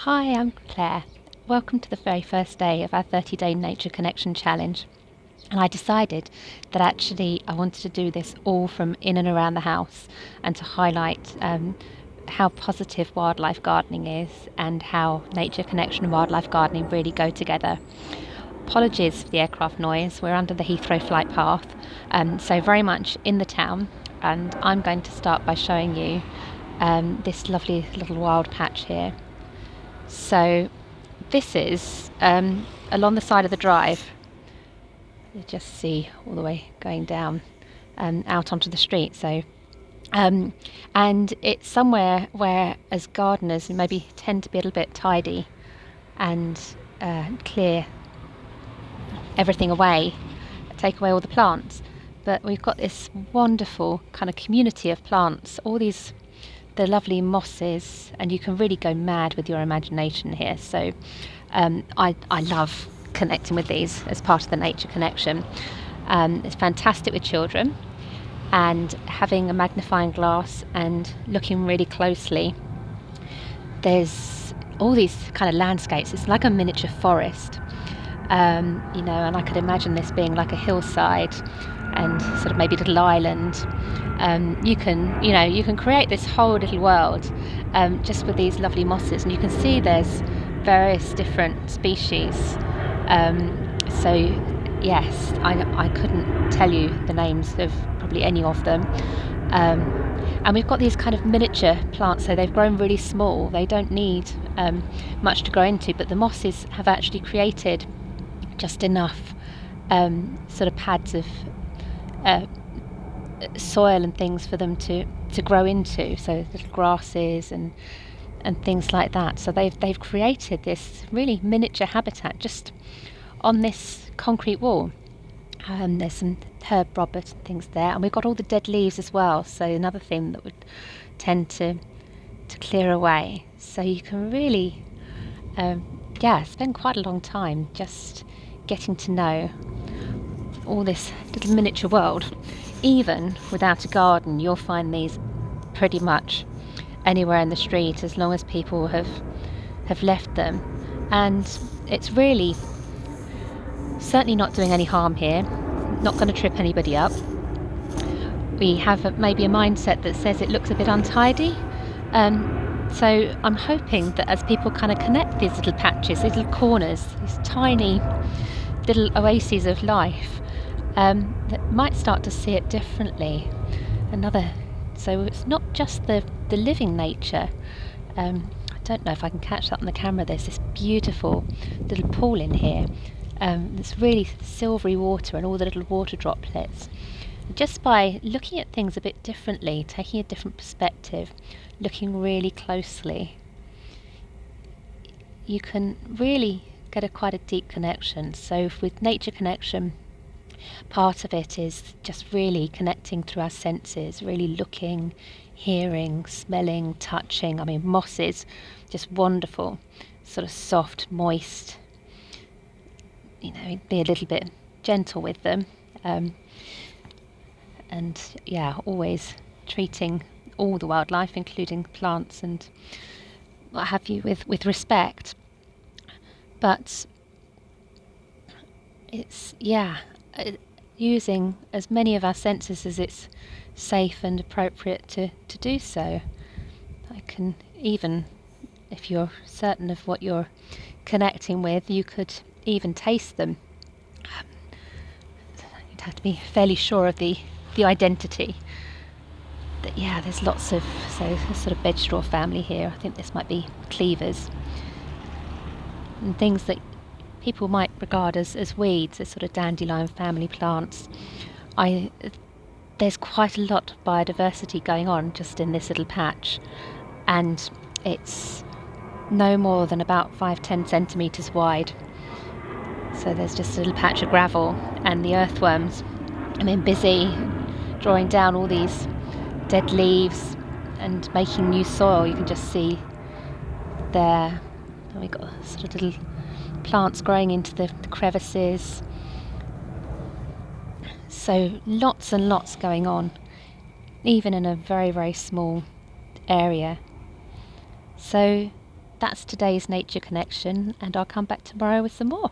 Hi, I'm Claire. Welcome to the very first day of our 30-day Nature Connection Challenge. And I decided that actually I wanted to do this all from in and around the house and to highlight how positive wildlife gardening is and how nature connection and wildlife gardening really go together. Apologies for the aircraft noise, we're under the Heathrow flight path, so very much in the town, and I'm going to start by showing you this lovely little wild patch here. So this is along the side of the drive. You just see all the way going down out onto the street. And it's somewhere where, as gardeners, we maybe tend to be a little bit tidy and clear everything away, take away all the plants. But we've got this wonderful kind of community of plants, all these the lovely mosses, and you can really go mad with your imagination here. So I love connecting with these as part of the nature connection. It's fantastic with children, and having a magnifying glass and looking really closely, there's all these kind of landscapes. It's like a miniature forest, and I could imagine this being like a hillside and sort of maybe a little island. You can create this whole little world just with these lovely mosses, and you can see there's various different species. So yes, I couldn't tell you the names of probably any of them. And we've got these kind of miniature plants, so they've grown really small. They don't need much to grow into, but the mosses have actually created just enough sort of pads of soil and things for them to grow into, so little grasses and things like that. So they've created this really miniature habitat just on this concrete wall. There's some herb robert and things there, and we've got all the dead leaves as well, so another thing that would tend to clear away. So you can really spend quite a long time just getting to know all this little miniature world. Even without a garden, you'll find these pretty much anywhere in the street, as long as people have left them. And it's really certainly not doing any harm here, not going to trip anybody up. We have maybe a mindset that says it looks a bit untidy, so I'm hoping that as people kind of connect these little patches, these little corners, these tiny little oases of life, that might start to see it differently. So it's not just the living nature. I don't know if I can catch that on the camera. There's this beautiful little pool in here. It's really silvery water and all the little water droplets. Just by looking at things a bit differently, taking a different perspective, looking really closely, you can really get quite a deep connection. So with nature connection, part of it is just really connecting through our senses, really looking, hearing, smelling, touching. I mean, mosses, just wonderful, sort of soft, moist. Be a little bit gentle with them, and always treating all the wildlife, including plants and what have you, with respect. But it's using as many of our senses as it's safe and appropriate to do so. I can, even if you're certain of what you're connecting with, you could even taste them. You'd have to be fairly sure of the identity. But there's lots of, so a sort of vegetable family here. I think this might be cleavers and things that people might regard as weeds, as sort of dandelion family plants. There's quite a lot of biodiversity going on just in this little patch, and it's no more than about 5-10 centimetres wide. So there's just a little patch of gravel, and the earthworms busy drawing down all these dead leaves and making new soil. You can just see there, and we've got sort of little plants growing into the crevices. So lots and lots going on, even in a very, very small area. So that's today's nature connection, and I'll come back tomorrow with some more.